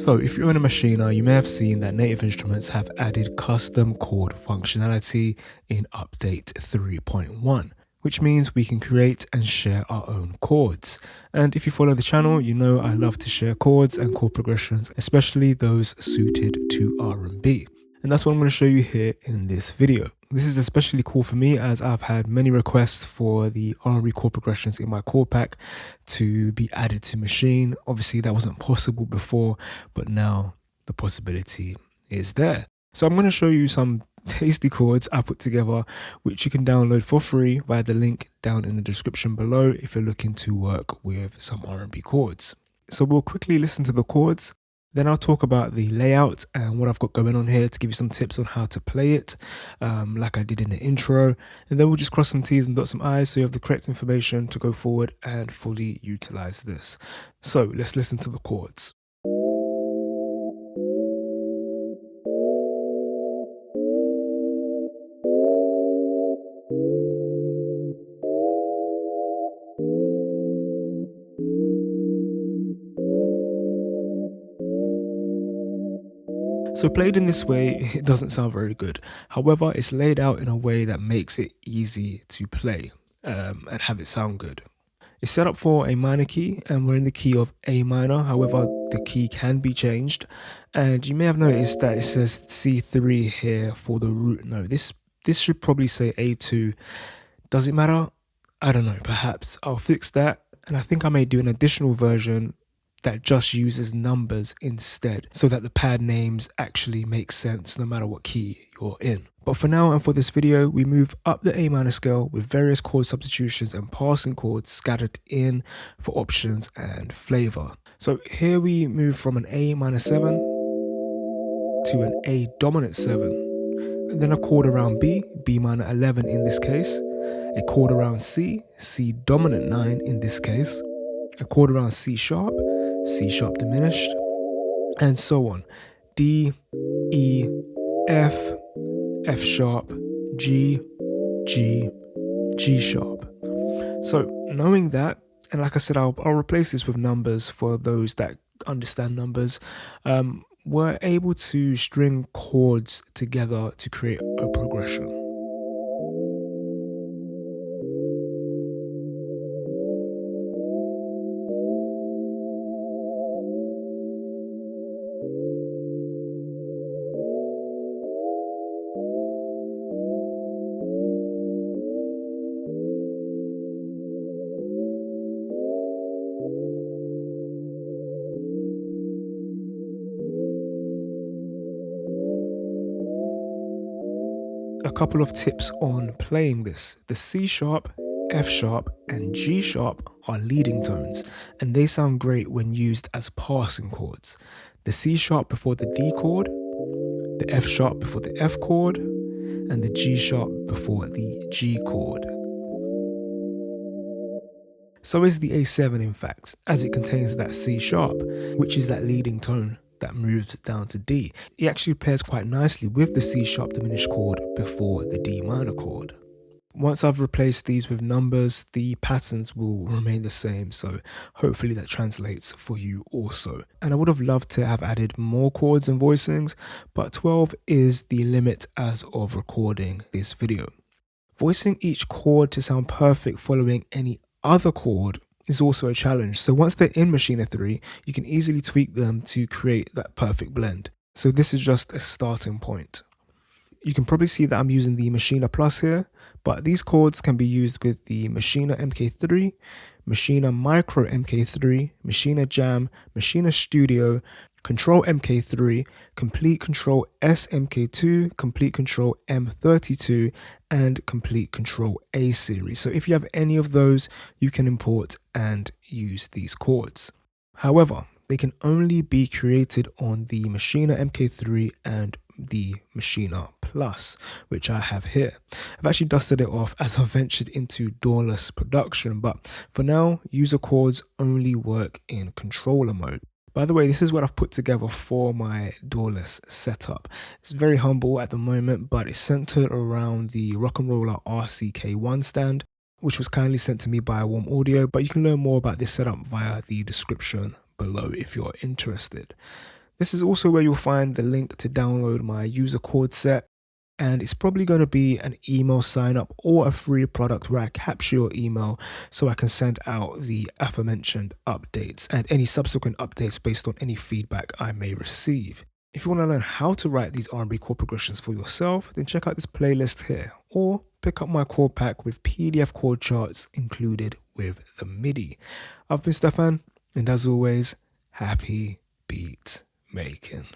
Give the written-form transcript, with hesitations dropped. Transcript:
So if you own a Maschine, you may have seen that Native Instruments have added custom chord functionality in update 3.1, which means we can create and share our own chords. And if you follow the channel, you know I love to share chords and chord progressions, especially those suited to R&B. And that's what I'm going to show you here in this video. This is especially cool for me as I've had many requests for the R&B chord progressions in my chord pack to be added to Maschine. Obviously that wasn't possible before, but now the possibility is there. So I'm going to show you some tasty chords I put together, which you can download for free via the link down in the description below if you're looking to work with some R&B chords. So we'll quickly listen to the chords. Then I'll talk about the layout and what I've got going on here to give you some tips on how to play it, like I did in the intro. And then we'll just cross some T's and dot some I's so you have the correct information to go forward and fully utilize this. So let's listen to the chords. So played in this way, it doesn't sound very good. However, it's laid out in a way that makes it easy to play and have it sound good. It's set up for a minor key and we're in the key of A minor. However, the key can be changed. And you may have noticed that it says C3 here for the root note. This should probably say A2. Does it matter? I don't know, perhaps. I'll fix that. And I think I may do an additional version that just uses numbers instead so that the pad names actually make sense no matter what key you're in. But for now and for this video, we move up the A minor scale with various chord substitutions and passing chords scattered in for options and flavor. So here we move from an A minor 7 to an A dominant 7, and then a chord around B, B minor 11 in this case, a chord around C, C dominant 9 in this case, a chord around C sharp, C sharp diminished, and so on. D, E, F, F sharp, G, G, G sharp. So knowing that, and like I said, I'll replace this with numbers for those that understand numbers, we're able to string chords together to create a progression. A couple of tips on playing this. The C sharp, F sharp, and G sharp are leading tones, and they sound great when used as passing chords. The C sharp before the D chord, the F sharp before the F chord, and the G sharp before the G chord. So is the A7 in fact, as it contains that C sharp, which is that leading tone that moves down to D. It actually pairs quite nicely with the C sharp diminished chord before the D minor chord. Once I've replaced these with numbers, the patterns will remain the same, so hopefully that translates for you also. And I would have loved to have added more chords and voicings, but 12 is the limit as of recording this video. Voicing each chord to sound perfect following any other chord is also a challenge. So once they're in Maschine 3, you can easily tweak them to create that perfect blend. So this is just a starting point. You can probably see that I'm using the Maschine Plus here, but these chords can be used with the Maschine MK3, Maschine Micro MK3, Maschine Jam, Maschine Studio, Control MK3, Komplete Kontrol S MK2, Komplete Kontrol M32, and Komplete Kontrol A series. So if you have any of those, you can import and use these chords. However, they can only be created on the Maschine MK3 and the Maschine Plus, which I have here. I've actually dusted it off as I've ventured into DAWless production, but for now, user chords only work in controller mode. By the way, this is what I've put together for my DAWless setup. It's very humble at the moment, but it's centered around the Rock and Roller RCK1 stand, which was kindly sent to me by Warm Audio, but you can learn more about this setup via the description below if you're interested. This is also where you'll find the link to download my User Chord set, and it's probably going to be an email sign up or a free product where I capture your email so I can send out the aforementioned updates and any subsequent updates based on any feedback I may receive. If you want to learn how to write these R&B chord progressions for yourself, then check out this playlist here, or pick up my chord pack with PDF chord charts included with the MIDI. I've been Stefan, and as always, happy beat making.